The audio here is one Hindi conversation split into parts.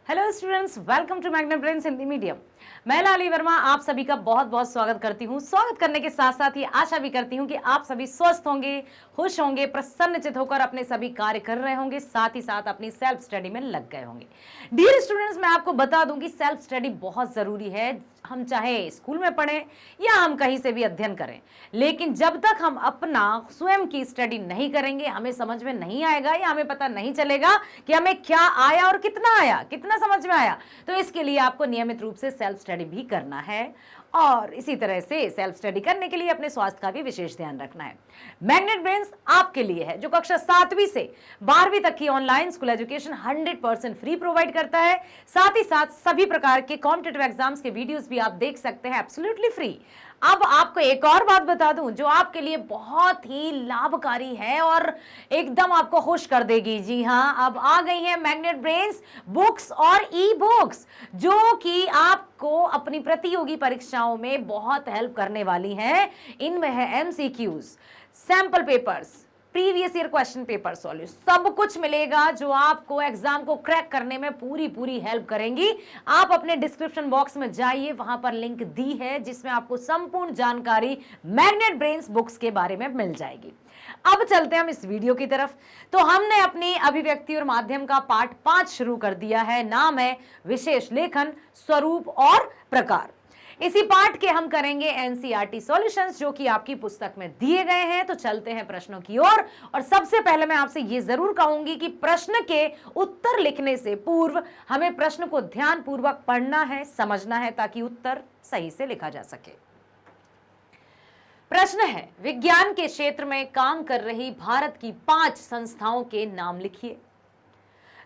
Hello students, welcome to Magnet Brains Hindi medium. मैं लाली वर्मा आप सभी का बहुत बहुत स्वागत करती हूँ। स्वागत करने के साथ साथ ये आशा भी करती हूँ कि आप सभी स्वस्थ होंगे, खुश होंगे, प्रसन्नचित होकर अपने सभी कार्य कर रहे होंगे, साथ ही साथ अपनी सेल्फ स्टडी में लग गए होंगे। डियर स्टूडेंट्स, मैं आपको बता दूं कि सेल्फ स्टडी बहुत जरूरी है। हम चाहे स्कूल में पढ़ें या हम कहीं से भी अध्ययन करें, लेकिन जब तक हम अपना स्वयं की स्टडी नहीं करेंगे, हमें समझ में नहीं आएगा या हमें पता नहीं चलेगा कि हमें क्या आया और कितना आया, कितना समझ में आया। तो इसके लिए आपको नियमित रूप से सेल्फ स्टडी भी करना है और इसी तरह से सेल्फ स्टडी करने के लिए अपने स्वास्थ्य का भी विशेष ध्यान रखना है। मैग्नेट ब्रेन्स आपके लिए है, जो कक्षा 7वीं से 12वीं तक की online school education 100% free provide करता है। साथ ही साथ सभी प्रकार के कॉम्पिटिटिव एग्जाम्स के वीडियोस भी आप देख सकते हैं एब्सोल्युटली फ्री। अब आपको एक और बात बता दूं जो आपके लिए बहुत ही लाभकारी है और एकदम आपको खुश कर देगी। जी हां, अब आ गई है मैग्नेट ब्रेन्स बुक्स और ई बुक्स, जो कि आपको अपनी प्रतियोगी परीक्षाओं में बहुत हेल्प करने वाली हैं। इनमें है MCQs, sample papers, previous year question paper solution, सब कुछ मिलेगा जो आपको एग्जाम को क्रैक करने में पूरी हेल्प करेंगी। आप अपने डिस्क्रिप्शन बॉक्स में जाइए, वहां पर लिंक दी है जिसमें आपको संपूर्ण जानकारी मैग्नेट ब्रेन्स बुक्स के बारे में मिल जाएगी। अब चलते हैं हम इस वीडियो की तरफ। तो हमने अपनी अभिव्यक्ति और माध्यम का पार्ट 5 शुरू कर दिया है। नाम है विशेष लेखन, स्वरूप और प्रकार। इसी पार्ट के हम करेंगे एनसीईआरटी सॉल्यूशंस, जो कि आपकी पुस्तक में दिए गए हैं। तो चलते हैं प्रश्नों की ओर। और सबसे पहले मैं आपसे यह जरूर कहूंगी कि प्रश्न के उत्तर लिखने से पूर्व हमें प्रश्न को ध्यानपूर्वक पढ़ना है, समझना है, ताकि उत्तर सही से लिखा जा सके। प्रश्न है, विज्ञान के क्षेत्र में काम कर रही भारत की 5 संस्थाओं के नाम लिखिए।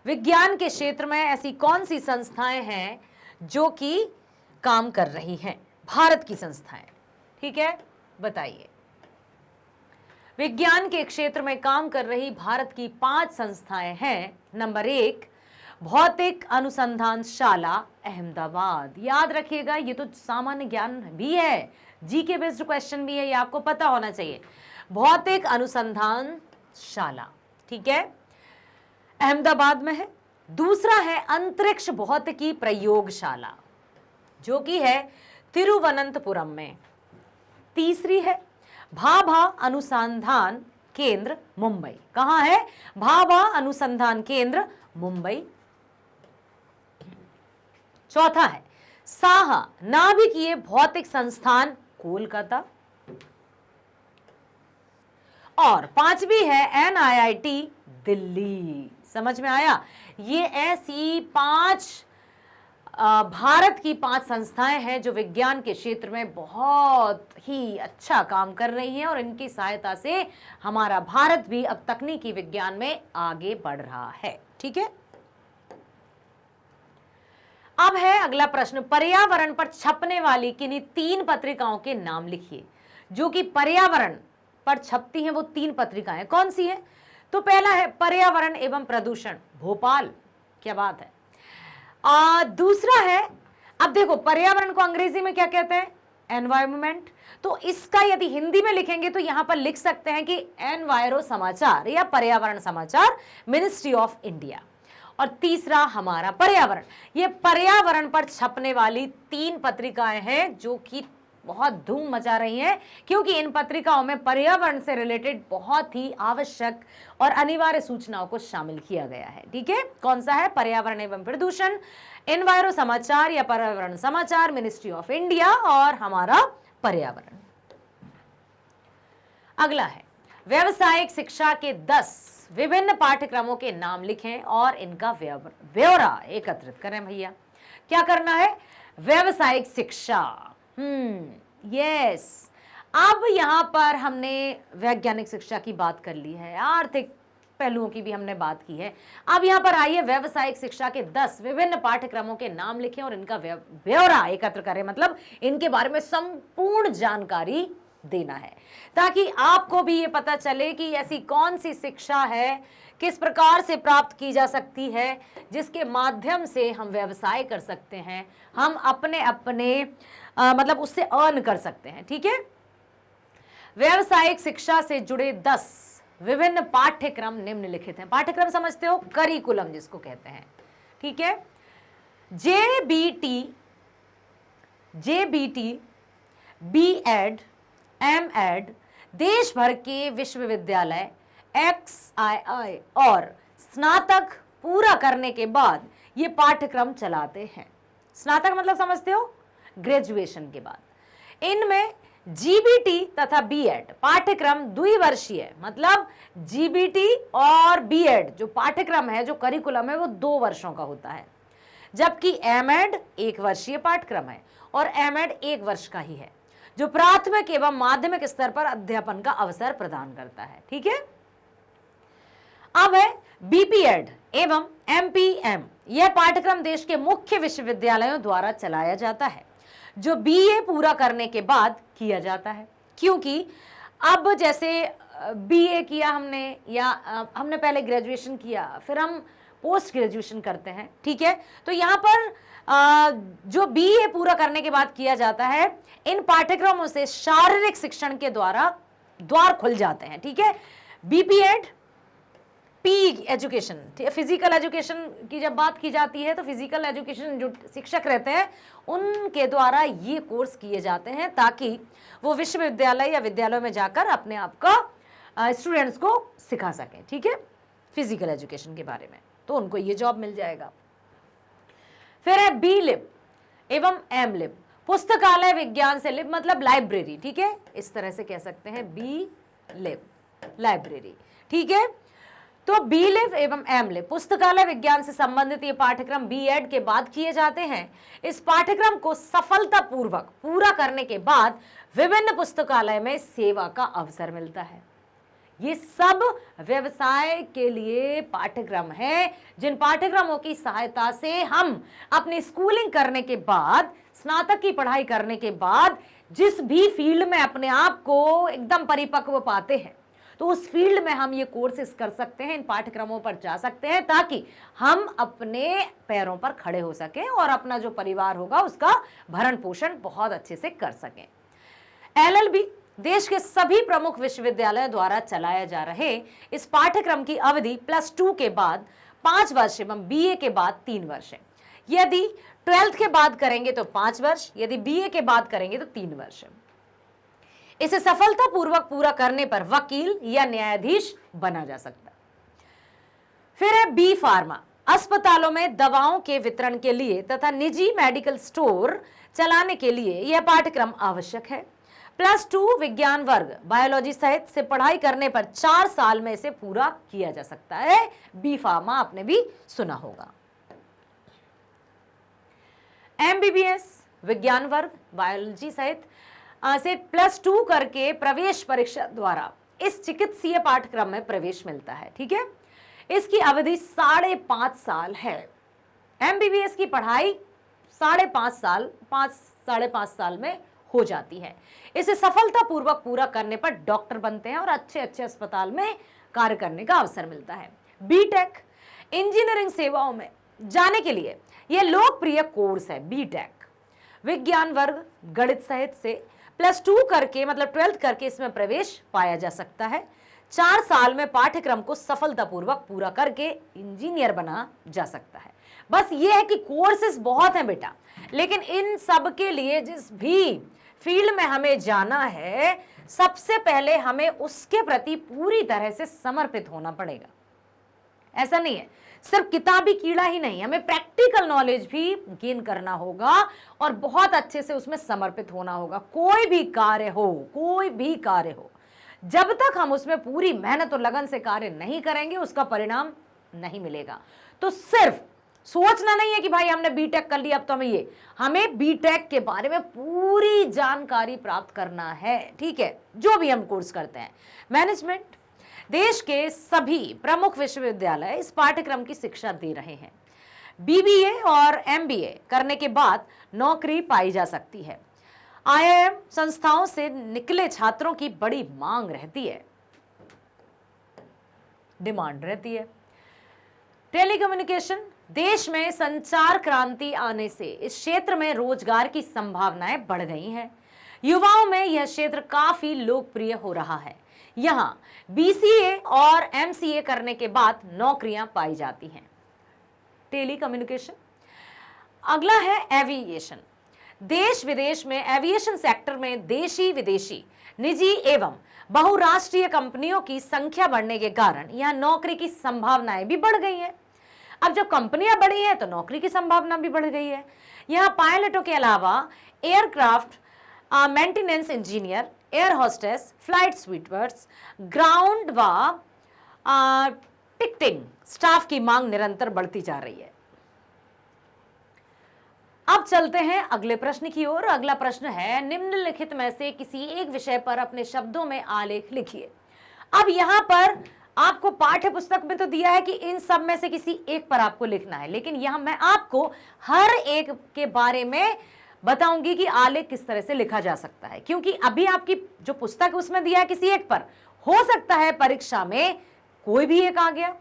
विज्ञान के क्षेत्र में ऐसी कौन सी संस्थाएं हैं जो कि काम कर रही हैं? भारत की संस्थाएं, ठीक है, बताइए। विज्ञान के क्षेत्र में काम कर रही भारत की 5 संस्थाएं हैं। नंबर 1, भौतिक अनुसंधानशाला अहमदाबाद। याद रखिएगा, ये तो सामान्य ज्ञान भी है, जीके बेस्ड क्वेश्चन भी है, ये आपको पता होना चाहिए। भौतिक अनुसंधानशाला, ठीक है, अहमदाबाद में है। दूसरा है अंतरिक्ष भौतिकी प्रयोगशाला, जो कि है तिरुवनंतपुरम में। तीसरी है भाभा अनुसंधान केंद्र मुंबई। कहां है? भाभा अनुसंधान केंद्र मुंबई। चौथा है साहा नाभिकीय भौतिक संस्थान कोलकाता। और 5वीं है एनआईआईटी दिल्ली। समझ में आया? ये ऐसी 5 भारत की 5 संस्थाएं हैं जो विज्ञान के क्षेत्र में बहुत ही अच्छा काम कर रही हैं और इनकी सहायता से हमारा भारत भी अब तकनीकी विज्ञान में आगे बढ़ रहा है। ठीक है, अब है अगला प्रश्न, पर्यावरण पर छपने वाली किन्हीं 3 पत्रिकाओं के नाम लिखिए। जो कि पर्यावरण पर छपती हैं वो 3 पत्रिकाएं कौन सी हैं? तो पहला है पर्यावरण एवं प्रदूषण, भोपाल। क्या बात है। दूसरा है, अब देखो पर्यावरण को अंग्रेजी में क्या कहते हैं? एनवायरमेंट। तो इसका यदि हिंदी में लिखेंगे तो यहां पर लिख सकते हैं कि एनवायरो समाचार या पर्यावरण समाचार, मिनिस्ट्री ऑफ इंडिया। और तीसरा हमारा पर्यावरण। ये पर्यावरण पर छपने वाली 3 पत्रिकाएं हैं जो कि बहुत धूम मचा रही हैं, क्योंकि इन पत्रिकाओं में पर्यावरण से रिलेटेड बहुत ही आवश्यक और अनिवार्य सूचनाओं को शामिल किया गया है। ठीक है, कौन सा है? पर्यावरण एवं प्रदूषण, एनवायरो समाचार या पर्यावरण समाचार, मिनिस्ट्री ऑफ इंडिया और हमारा पर्यावरण। अगला है व्यावसायिक शिक्षा के 10 विभिन्न पाठ्यक्रमों के नाम लिखें और इनका ब्यौरा एकत्रित करें। भैया क्या करना है? व्यावसायिक शिक्षा। यस, अब यहां पर हमने वैज्ञानिक शिक्षा की बात कर ली है, आर्थिक पहलुओं की भी हमने बात की है। अब यहां पर आइए, व्यावसायिक शिक्षा के 10 विभिन्न पाठ्यक्रमों के नाम लिखें और इनका ब्यौरा एकत्र करें, मतलब इनके बारे में संपूर्ण जानकारी देना है, ताकि आपको भी ये पता चले कि ऐसी कौन सी शिक्षा है, किस प्रकार से प्राप्त की जा सकती है, जिसके माध्यम से हम व्यवसाय कर सकते हैं, हम अपने मतलब उससे अर्न कर सकते हैं। ठीक है, व्यावसायिक शिक्षा से जुड़े 10 विभिन्न पाठ्यक्रम निम्नलिखित हैं। पाठ्यक्रम समझते हो? करिकुलम जिसको कहते हैं। ठीक है, जेबीटी, बीएड, एमएड देश भर के विश्वविद्यालय XII और स्नातक पूरा करने के बाद ये पाठ्यक्रम चलाते हैं। स्नातक मतलब समझते हो, ग्रेजुएशन के बाद। इनमें जीबीटी तथा बीएड पाठ्यक्रम द्विवर्षीय, मतलब जीबीटी और बीएड जो पाठ्यक्रम है, जो करिकुलम है, वो 2 वर्षों का होता है, जबकि एमएड 1 वर्षीय पाठ्यक्रम है और एमएड 1 वर्ष का ही है, जो प्राथमिक एवं माध्यमिक स्तर पर अध्यापन का अवसर प्रदान करता है। ठीक है। अब है बीपीएड एवं एमपीएम। यह पाठ्यक्रम देश के मुख्य विश्वविद्यालयों द्वारा चलाया जाता है, जो बीए पूरा करने के बाद किया जाता है। क्योंकि अब जैसे बीए किया हमने, या हमने पहले ग्रेजुएशन किया, फिर हम पोस्ट ग्रेजुएशन करते हैं। ठीक है। तो यहाँ पर जो बीए पूरा करने के बाद किया जाता है, इन पाठ्यक्रमों से शारीरिक शिक्षण के द्वार खुल जाते हैं। ठीक है। BPEd, P education, physical education की जब बात की जाती है तो फिजिकल एजुकेशन जो शिक्षक रहते हैं उनके द्वारा ये कोर्स किए जाते हैं, ताकि वो विश्वविद्यालय या विद्यालयों में जाकर अपने आप का स्टूडेंट्स को सिखा सकें। ठीक है, फिजिकल एजुकेशन के बारे में, तो उनको ये जॉब मिल जाएगा। फिर है बी लिब एवं एम लिब, पुस्तकालय विज्ञान से लिब मतलब लाइब्रेरी। ठीक है, इस तरह से कह सकते हैं, बी लिब लाइब्रेरी। ठीक है। तो बी लिब एवं एम लिब पुस्तकालय विज्ञान से संबंधित ये पाठ्यक्रम बीएड के बाद किए जाते हैं। इस पाठ्यक्रम को सफलतापूर्वक पूरा करने के बाद विभिन्न पुस्तकालय में सेवा का अवसर मिलता है। ये सब व्यवसाय के लिए पाठ्यक्रम है, जिन पाठ्यक्रमों की सहायता से हम अपनी स्कूलिंग करने के बाद, स्नातक की पढ़ाई करने के बाद जिस भी फील्ड में अपने आप को एकदम परिपक्व पाते हैं, तो उस फील्ड में हम ये कोर्सेज कर सकते हैं, इन पाठ्यक्रमों पर जा सकते हैं, ताकि हम अपने पैरों पर खड़े हो सकें और अपना जो परिवार होगा उसका भरण पोषण बहुत अच्छे से कर सकें। एलएलबी देश के सभी प्रमुख विश्वविद्यालयों द्वारा चलाया जा रहे इस पाठ्यक्रम की अवधि +2 के बाद 5 वर्ष एवं बीए के बाद 3 वर्ष है। यदि 12th के बाद करेंगे तो 5 वर्ष, यदि बीए के बाद करेंगे तो 3 वर्ष। इसे सफलतापूर्वक पूरा करने पर वकील या न्यायाधीश बना जा सकता है। फिर है बी फार्मा, अस्पतालों में दवाओं के वितरण के लिए तथा निजी मेडिकल स्टोर चलाने के लिए यह पाठ्यक्रम आवश्यक है। +2 विज्ञान वर्ग बायोलॉजी सहित से पढ़ाई करने पर 4 साल में इसे पूरा किया जा सकता है। बी फार्मा आपने भी सुना होगा। एमबीबीएस विज्ञान वर्ग बायोलॉजी सहित से +2 करके प्रवेश परीक्षा द्वारा इस चिकित्सीय पाठ्यक्रम में प्रवेश मिलता है। ठीक है, इसकी अवधि 5.5 साल है। एमबीबीएस की पढ़ाई 5.5 साल, 5.5 साल में हो जाती है। इसे सफलतापूर्वक पूरा करने पर डॉक्टर बनते हैं और अच्छे अच्छे अस्पताल में कार्य करने का अवसर मिलता है। बीटेक इंजीनियरिंग सेवाओं में जाने के लिए यह लोकप्रिय कोर्स है। बीटेक विज्ञान वर्ग गणित सहित से +2 करके मतलब 12th करके इसमें प्रवेश पाया जा सकता है। 4 साल में पाठ्यक्रम को सफलतापूर्वक पूरा करके इंजीनियर बना जा सकता है। बस ये है कि कोर्सेज बहुत हैं बेटा, लेकिन इन सब के लिए जिस भी फील्ड में हमें जाना है, सबसे पहले हमें उसके प्रति पूरी तरह से समर्पित होना पड़ेगा। ऐसा नहीं है सिर्फ किताबी कीड़ा ही नहीं, हमें प्रैक्टिकल नॉलेज भी गेन करना होगा और बहुत अच्छे से उसमें समर्पित होना होगा। कोई भी कार्य हो, जब तक हम उसमें पूरी मेहनत और लगन से कार्य नहीं करेंगे, उसका परिणाम नहीं मिलेगा। तो सिर्फ सोचना नहीं है कि भाई हमने बीटेक कर लिया अब तो हमें बीटेक के बारे में पूरी जानकारी प्राप्त करना है। ठीक है, जो भी हम कोर्स करते हैं। मैनेजमेंट देश के सभी प्रमुख विश्वविद्यालय इस पाठ्यक्रम की शिक्षा दे रहे हैं। बीबीए और एमबीए करने के बाद नौकरी पाई जा सकती है। आईआईएम संस्थाओं से निकले छात्रों की बड़ी मांग रहती है, डिमांड रहती है। टेलीकम्युनिकेशन देश में संचार क्रांति आने से इस क्षेत्र में रोजगार की संभावनाएं बढ़ गई हैं। युवाओं में यह क्षेत्र काफी लोकप्रिय हो रहा है। यहां बीसीए और एमसीए करने के बाद नौकरियां पाई जाती हैं। टेलीकम्युनिकेशन अगला है एविएशन। देश विदेश में एविएशन सेक्टर में देशी विदेशी निजी एवं बहुराष्ट्रीय कंपनियों की संख्या बढ़ने के कारण यहां नौकरी की संभावनाएं भी बढ़ गई हैं। अब जब कंपनियां बढ़ी हैं तो नौकरी की संभावना भी बढ़ गई है। यहां पायलटों के अलावा aircraft maintenance engineer, air hostess, flight sweepers, ground व टिकटिंग स्टाफ की मांग निरंतर बढ़ती जा रही है। अब चलते हैं अगले प्रश्न की ओर। अगला प्रश्न है, निम्नलिखित में से किसी एक विषय पर अपने शब्दों में आलेख लिखिए। अब यहां पर आपको पाठ्य पुस्तक में तो दिया है कि इन सब में से किसी एक पर आपको लिखना है, लेकिन यहां मैं आपको हर एक के बारे में बताऊंगी कि आलेख किस तरह से लिखा जा सकता है, क्योंकि अभी आपकी जो पुस्तक है उसमें दिया है किसी एक पर, हो सकता है परीक्षा में कोई भी एक आ गया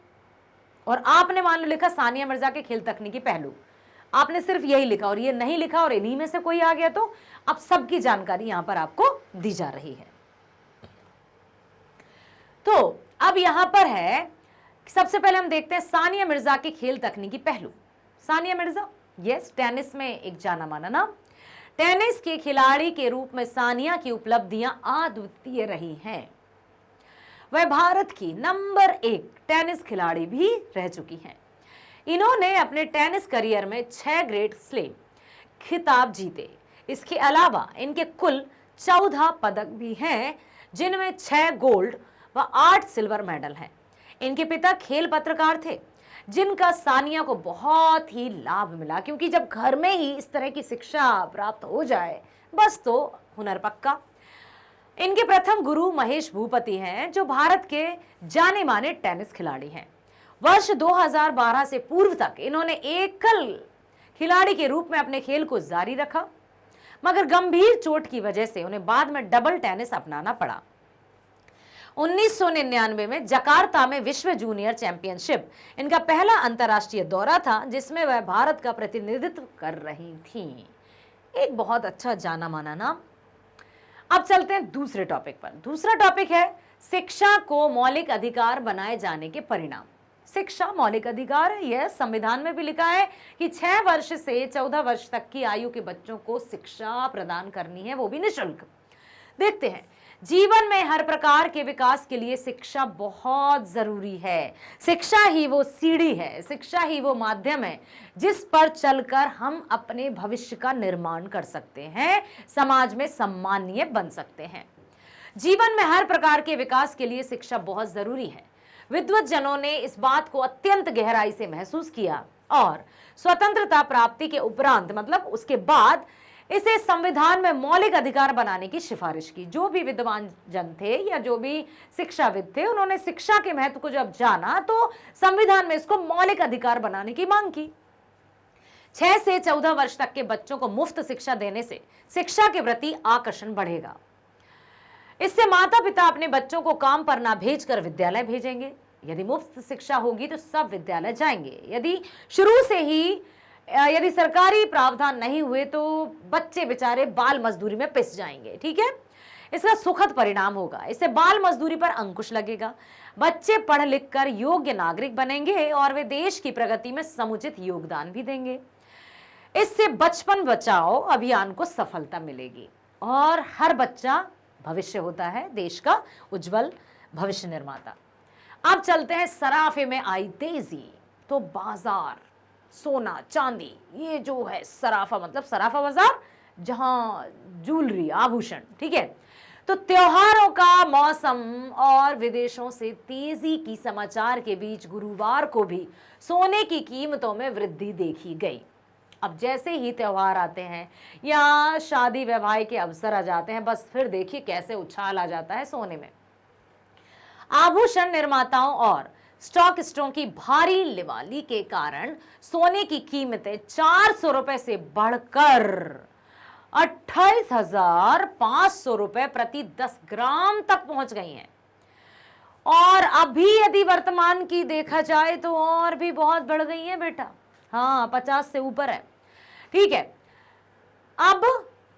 और आपने मान लो लिखा सानिया मिर्जा के खेल तकनीकी पहलू, आपने सिर्फ यही लिखा और ये नहीं लिखा और इन्हीं में से कोई आ गया, तो अब सबकी जानकारी यहां पर आपको दी जा रही है। तो अब यहां पर है, सबसे पहले हम देखते हैं सानिया मिर्जा के खेल तकनीकी पहलू। सानिया मिर्जा, यस, टेनिस में एक जाना माना नाम। टेनिस के खिलाड़ी के रूप में सानिया की उपलब्धियां अद्वितीय रही हैं। वह भारत की नंबर 1 टेनिस खिलाड़ी भी रह चुकी हैं। इन्होंने अपने टेनिस करियर में 6 ग्रैंड स्लैम खिताब जीते। इसके अलावा इनके कुल 14 पदक भी हैं, जिनमें 6 गोल्ड व 8 सिल्वर मेडल हैं। इनके पिता खेल पत्रकार थे, जिनका सानिया को बहुत ही लाभ मिला, क्योंकि जब घर में ही इस तरह की शिक्षा प्राप्त हो जाए बस तो हुनर पक्का। इनके प्रथम गुरु महेश भूपति हैं, जो भारत के जाने माने टेनिस खिलाड़ी हैं। वर्ष 2012 से पूर्व तक इन्होंने एकल खिलाड़ी के रूप में अपने खेल को जारी रखा, मगर गंभीर चोट की वजह से उन्हें बाद में डबल टेनिस अपनाना पड़ा। 1999 में जकार्ता में विश्व जूनियर चैंपियनशिप इनका पहला अंतर्राष्ट्रीय दौरा था, जिसमें वह भारत का प्रतिनिधित्व कर रही थीं। एक बहुत अच्छा जाना माना नाम। अब चलते हैं दूसरे टॉपिक पर। दूसरा टॉपिक है शिक्षा को मौलिक अधिकार बनाए जाने के परिणाम। शिक्षा मौलिक अधिकार है, यह संविधान में भी लिखा है कि 6 वर्ष से 14 वर्ष तक की आयु के बच्चों को शिक्षा प्रदान करनी है, वो भी निःशुल्क। देखते हैं, जीवन में हर प्रकार के विकास के लिए शिक्षा बहुत जरूरी है। शिक्षा ही वो सीढ़ी है, शिक्षा ही वो माध्यम है जिस पर चलकर हम अपने भविष्य का निर्माण कर सकते हैं, समाज में सम्मानीय बन सकते हैं। जीवन में हर प्रकार के विकास के लिए शिक्षा बहुत जरूरी है। विद्वत जनों ने इस बात को अत्यंत गहराई से महसूस किया और स्वतंत्रता प्राप्ति के उपरांत, मतलब उसके बाद, इसे संविधान में मौलिक अधिकार बनाने की सिफारिश की। जो भी विद्वान जन थे या जो भी शिक्षाविद थे, उन्होंने शिक्षा के महत्व को जब जाना तो संविधान में इसको मौलिक अधिकार बनाने की मांग की। 6 से 14 वर्ष तक के बच्चों को मुफ्त शिक्षा देने से शिक्षा के प्रति आकर्षण बढ़ेगा। इससे माता पिता अपने बच्चों को काम पर ना भेजकर विद्यालय भेजेंगे। यदि मुफ्त शिक्षा होगी तो सब विद्यालय जाएंगे। यदि शुरू से ही यदि सरकारी प्रावधान नहीं हुए तो बच्चे बेचारे बाल मजदूरी में पिस जाएंगे। ठीक है, इसका सुखद परिणाम होगा। इससे बाल मजदूरी पर अंकुश लगेगा। बच्चे पढ़ लिख कर योग्य नागरिक बनेंगे और वे देश की प्रगति में समुचित योगदान भी देंगे। इससे बचपन बचाओ अभियान को सफलता मिलेगी और हर बच्चा भविष्य होता है, देश का उज्जवल भविष्य निर्माता। अब चलते हैं, सराफे में आई तेजी तो बाजार, सोना चांदी, ये जो है सराफा, मतलब सराफा बाजार जहां ज्वेलरी आभूषण, ठीक है। तो त्योहारों का मौसम और विदेशों से तेजी की समाचार के बीच गुरुवार को भी सोने की कीमतों में वृद्धि देखी गई। अब जैसे ही त्योहार आते हैं या शादी विवाह के अवसर आ जाते हैं, बस फिर देखिए कैसे उछाल आ जाता है सोने में। आभूषण निर्माताओं और स्टॉकिस्टों की भारी लिवाली के कारण सोने की कीमतें 400 रुपए से बढ़कर 28,500 रुपए प्रति 10 ग्राम तक पहुंच गई हैं। और अभी यदि वर्तमान की देखा जाए तो और भी बहुत बढ़ गई है बेटा। हाँ, 50 से ऊपर है। ठीक है, अब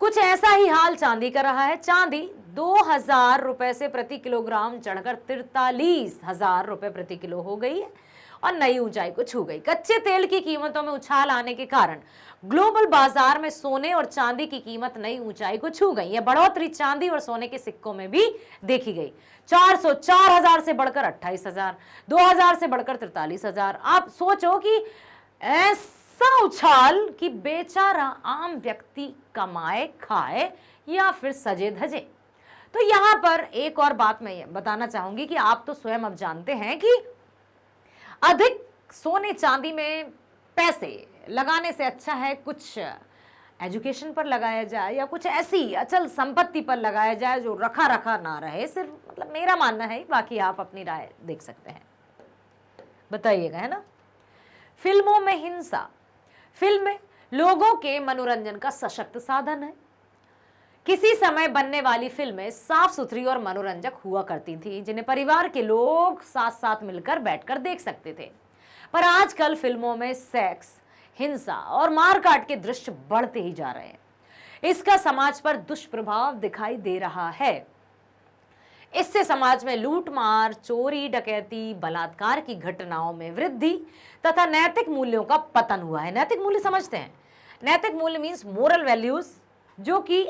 कुछ ऐसा ही हाल चांदी का रहा है। चांदी 2,000 रुपए से प्रति किलोग्राम चढ़कर 43,000 रुपए प्रति किलो हो गई है और नई ऊंचाई को छू गई। कच्चे तेल की कीमतों में उछाल आने के कारण ग्लोबल बाजार में सोने और चांदी की कीमत नई ऊंचाई को छू गई। यह बढ़ोतरी चांदी और सोने के सिक्कों में भी देखी गई। 4,000 से बढ़कर 28,000, 2,000 से बढ़कर 43,000। आप सोचो कि ऐसा उछाल कि बेचारा आम व्यक्ति कमाए खाए या फिर सजे धजे। तो यहां पर एक और बात मैं बताना चाहूंगी कि आप तो स्वयं अब जानते हैं कि अधिक सोने चांदी में पैसे लगाने से अच्छा है कुछ एजुकेशन पर लगाया जाए या कुछ ऐसी अचल संपत्ति पर लगाया जाए जो रखा रखा ना रहे। सिर्फ मतलब मेरा मानना है, बाकी आप अपनी राय देख सकते हैं, बताइएगा, है ना। फिल्मों में हिंसा। फिल्में लोगों के मनोरंजन का सशक्त साधन है। किसी समय बनने वाली फिल्में साफ सुथरी और मनोरंजक हुआ करती थी, जिन्हें परिवार के लोग साथ साथ मिलकर बैठकर देख सकते थे। पर आजकल फिल्मों में सेक्स, हिंसा और मारकाट के दृश्य बढ़ते ही जा रहे हैं। इसका समाज पर दुष्प्रभाव दिखाई दे रहा है। इससे समाज में लूटमार, चोरी, डकैती, बलात्कार की घटनाओं में वृद्धि तथा नैतिक मूल्यों का पतन हुआ है। नैतिक मूल्य समझते हैं, नैतिक मूल्य मीन्स मोरल वैल्यूज, जो कि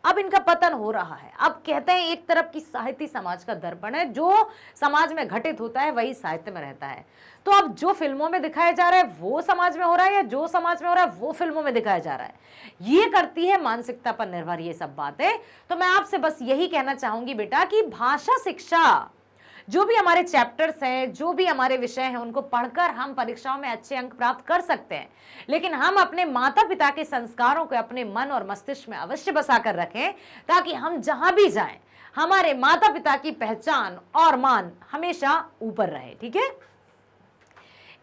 अब इनका पतन हो रहा है। अब कहते हैं एक तरफ की साहित्य समाज का दर्पण है, जो समाज में घटित होता है वही साहित्य में रहता है। तो अब जो फिल्मों में दिखाया जा रहा है वो समाज में हो रहा है, या जो समाज में हो रहा है वो फिल्मों में दिखाया जा रहा है। ये करती है मानसिकता पर निर्भर ये सब बातें। तो मैं आपसे बस यही कहना चाहूंगी बेटा कि भाषा शिक्षा, जो भी हमारे चैप्टर्स हैं, जो भी हमारे विषय हैं, उनको पढ़कर हम परीक्षाओं में अच्छे अंक प्राप्त कर सकते हैं, लेकिन हम अपने माता पिता के संस्कारों को अपने मन और मस्तिष्क में अवश्य बसा कर रखें, ताकि हम जहां भी जाएं हमारे माता पिता की पहचान और मान हमेशा ऊपर रहे। ठीक है।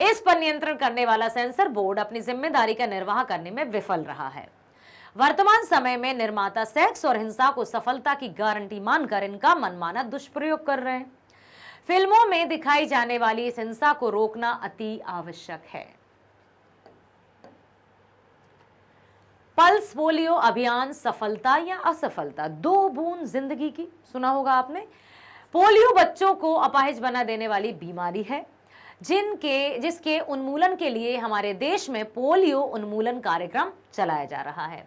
इस पर नियंत्रण करने वाला सेंसर बोर्ड अपनी जिम्मेदारी का निर्वाह करने में विफल रहा है। वर्तमान समय में निर्माता सेक्स और हिंसा को सफलता की गारंटी मानकर इनका मनमाना दुष्प्रयोग कर रहे हैं। फिल्मों में दिखाई जाने वाली इस हिंसा को रोकना अति आवश्यक है। पल्स पोलियो अभियान, सफलता या असफलता, 2 बूंद जिंदगी की, सुना होगा आपने। पोलियो बच्चों को अपाहिज बना देने वाली बीमारी है, जिसके उन्मूलन के लिए हमारे देश में पोलियो उन्मूलन कार्यक्रम चलाया जा रहा है।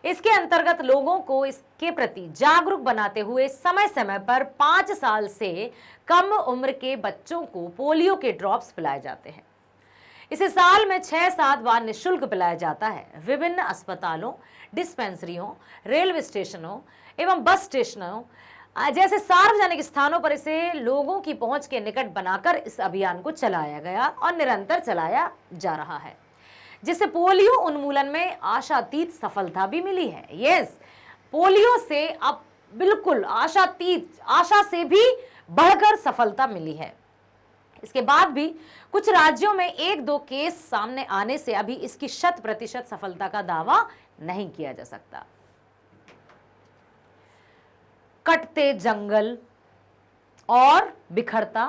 इसके अंतर्गत लोगों को इसके प्रति जागरूक बनाते हुए समय समय पर 5 साल से कम उम्र के बच्चों को पोलियो के ड्रॉप्स पिलाए जाते हैं। इसे साल में 6-7 बार निःशुल्क पिलाया जाता है। विभिन्न अस्पतालों, डिस्पेंसरियों, रेलवे स्टेशनों एवं बस स्टेशनों जैसे सार्वजनिक स्थानों पर इसे लोगों की पहुंच के निकट बनाकर इस अभियान को चलाया गया और निरंतर चलाया जा रहा है, जिससे पोलियो उन्मूलन में आशातीत सफलता भी मिली है। यस, पोलियो से अब बिल्कुल आशा से भी बढ़कर सफलता मिली है। इसके बाद भी कुछ राज्यों में 1-2 केस सामने आने से अभी इसकी 100% सफलता का दावा नहीं किया जा सकता। कटते जंगल और बिखरता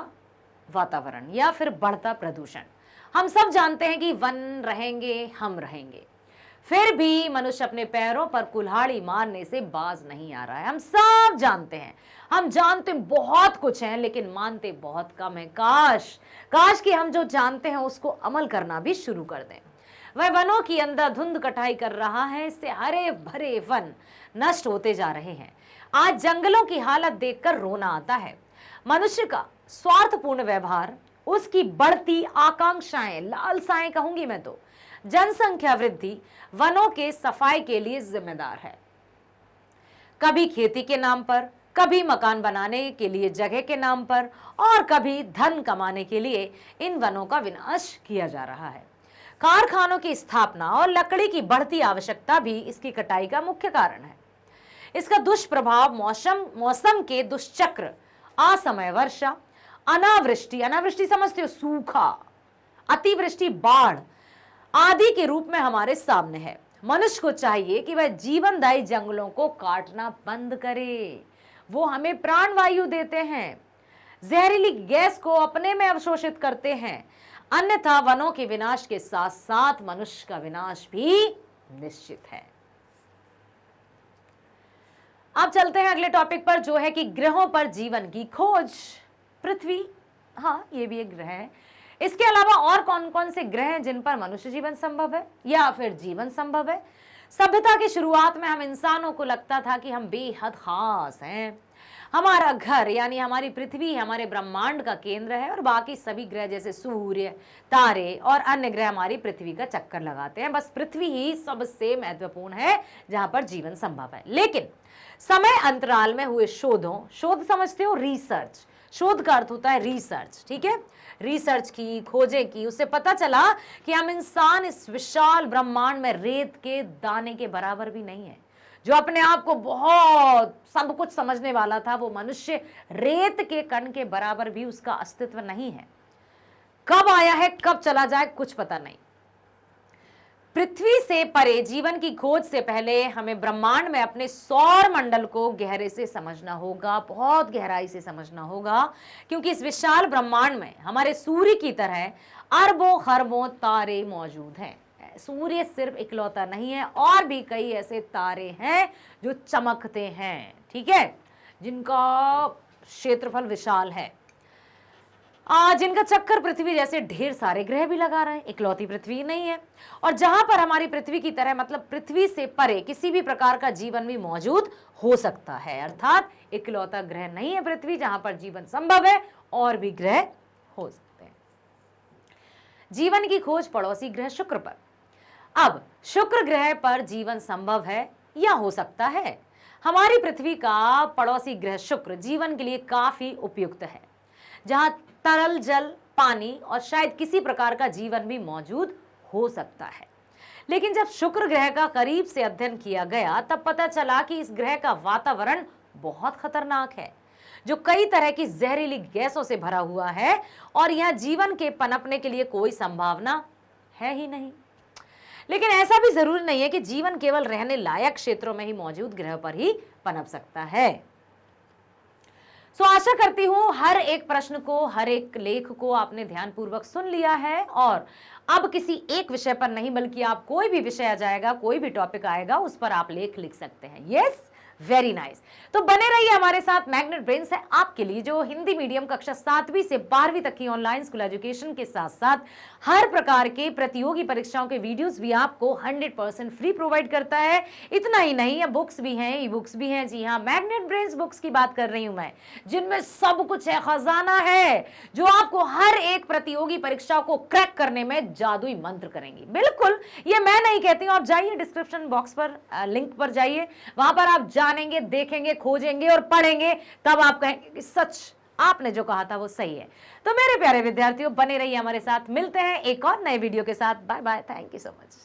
वातावरण या फिर बढ़ता प्रदूषण। हम सब जानते हैं कि वन रहेंगे, हम रहेंगे, फिर भी मनुष्य अपने पैरों पर कुल्हाड़ी मारने से बाज नहीं आ रहा है। हम सब जानते हैं, हम जानते बहुत कुछ हैं लेकिन मानते बहुत कम है। काश कि हम जो जानते हैं उसको अमल करना भी शुरू कर दें। वह वनों की अंधाधुंध कटाई कर रहा है, इससे हरे भरे वन नष्ट होते जा रहे हैं। आज जंगलों की हालत देखकर रोना आता है। मनुष्य का स्वार्थपूर्ण व्यवहार, उसकी बढ़ती आकांक्षाएं, लालसाएं कहूंगी मैं तो, जनसंख्या वृद्धि वनों के सफाई के लिए जिम्मेदार है। कभी खेती के नाम पर, कभी मकान बनाने के लिए जगह के नाम पर, और कभी धन कमाने के लिए इन वनों का विनाश किया जा रहा है। कारखानों की स्थापना और लकड़ी की बढ़ती आवश्यकता भी इसकी कटाई का मुख्य कारण है। इसका दुष्प्रभाव मौसम के दुष्चक्र, असमय वर्षा, अनावृष्टि समझते हो, सूखा, अतिवृष्टि, बाढ़ आदि के रूप में हमारे सामने है। मनुष्य को चाहिए कि वह जीवनदायी जंगलों को काटना बंद करे। वो हमें प्राणवायु देते हैं, जहरीली गैस को अपने में अवशोषित करते हैं। अन्यथा वनों के विनाश के साथ साथ मनुष्य का विनाश भी निश्चित है। अब चलते हैं अगले टॉपिक पर, जो है कि ग्रहों पर जीवन की खोज। पृथ्वी, हाँ ये भी एक ग्रह है, इसके अलावा और कौन कौन से ग्रह हैं जिन पर मनुष्य जीवन संभव है या फिर जीवन संभव है? सभ्यता की शुरुआत में हम इंसानों को लगता था कि हम बेहद खास हैं। हमारा घर यानी हमारी पृथ्वी हमारे ब्रह्मांड का केंद्र है और बाकी सभी ग्रह जैसे सूर्य, तारे और अन्य ग्रह हमारी पृथ्वी का चक्कर लगाते हैं। बस पृथ्वी ही सबसे महत्वपूर्ण है जहां पर जीवन संभव है। लेकिन समय अंतराल में हुए शोध समझते हो, रिसर्च, शोध का अर्थ होता है रिसर्च, ठीक है, रिसर्च की, खोजें की, उससे पता चला कि हम इंसान इस विशाल ब्रह्मांड में रेत के दाने के बराबर भी नहीं है। जो अपने आप को बहुत सब कुछ समझने वाला था वो मनुष्य रेत के कण के बराबर भी उसका अस्तित्व नहीं है। कब आया है कब चला जाए कुछ पता नहीं। पृथ्वी से परे जीवन की खोज से पहले हमें ब्रह्मांड में अपने सौर मंडल को गहरे से समझना होगा, बहुत गहराई से समझना होगा, क्योंकि इस विशाल ब्रह्मांड में हमारे सूर्य की तरह अरबों खरबों तारे मौजूद हैं। सूर्य सिर्फ इकलौता नहीं है, और भी कई ऐसे तारे हैं जो चमकते हैं, ठीक है, जिनका क्षेत्रफल विशाल है, जिनका चक्कर पृथ्वी जैसे ढेर सारे ग्रह भी लगा रहे हैं। इकलौती पृथ्वी नहीं है, और जहां पर हमारी पृथ्वी की तरह मतलब पृथ्वी से परे किसी भी प्रकार का जीवन भी मौजूद हो सकता है। अर्थात इकलौता ग्रह नहीं है पृथ्वी जहां पर जीवन संभव है, और भी ग्रह हो सकते हैं। जीवन की खोज पड़ोसी ग्रह शुक्र पर। अब शुक्र ग्रह पर जीवन संभव है या हो सकता है। हमारी पृथ्वी का पड़ोसी ग्रह शुक्र जीवन के लिए काफी उपयुक्त है, जहां तरल जल, पानी और शायद किसी प्रकार का जीवन भी मौजूद हो सकता है। लेकिन जब शुक्र ग्रह का करीब से अध्ययन किया गया तब पता चला कि इस ग्रह का वातावरण बहुत खतरनाक है, जो कई तरह की जहरीली गैसों से भरा हुआ है, और यह जीवन के पनपने के लिए कोई संभावना है ही नहीं। लेकिन ऐसा भी जरूरी नहीं है कि जीवन केवल रहने लायक क्षेत्रों में ही मौजूद ग्रह पर ही पनप सकता है। आशा करती हूं हर एक प्रश्न को, हर एक लेख को आपने ध्यानपूर्वक सुन लिया है, और अब किसी एक विषय पर नहीं बल्कि आप कोई भी विषय आ जाएगा, कोई भी टॉपिक आएगा, उस पर आप लेख लिख सकते हैं। Yes, very nice. तो बने रहिए हमारे साथ। मैग्नेट ब्रेन्स है आपके लिए जो हिंदी मीडियम कक्षा 7वीं से 12वीं तक की ऑनलाइन स्कूल एजुकेशन के साथ साथ हर प्रकार के प्रतियोगी परीक्षाओं के वीडियोस भी आपको 100% फ्री प्रोवाइड करता है। इतना ही नहीं, ये बुक्स भी हैं, ई बुक्स भी हैं। जी हाँ, मैग्नेट ब्रेन्स बुक्स की बात कर रही हूं मैं, जिनमें सब कुछ है, खजाना है, जो आपको हर एक प्रतियोगी परीक्षा को क्रैक करने में जादुई मंत्र करेंगी। बिल्कुल, ये मैं नहीं कहती हूं। आप जाइए डिस्क्रिप्शन बॉक्स पर, लिंक पर जाइए, वहां पर आप जानेंगे, देखेंगे, खोजेंगे और पढ़ेंगे, तब आप कहेंगे कि सच आपने जो कहा था वो सही है। तो मेरे प्यारे विद्यार्थियों, बने रहिए हमारे साथ। मिलते हैं एक और नए वीडियो के साथ। Bye bye, thank you so much.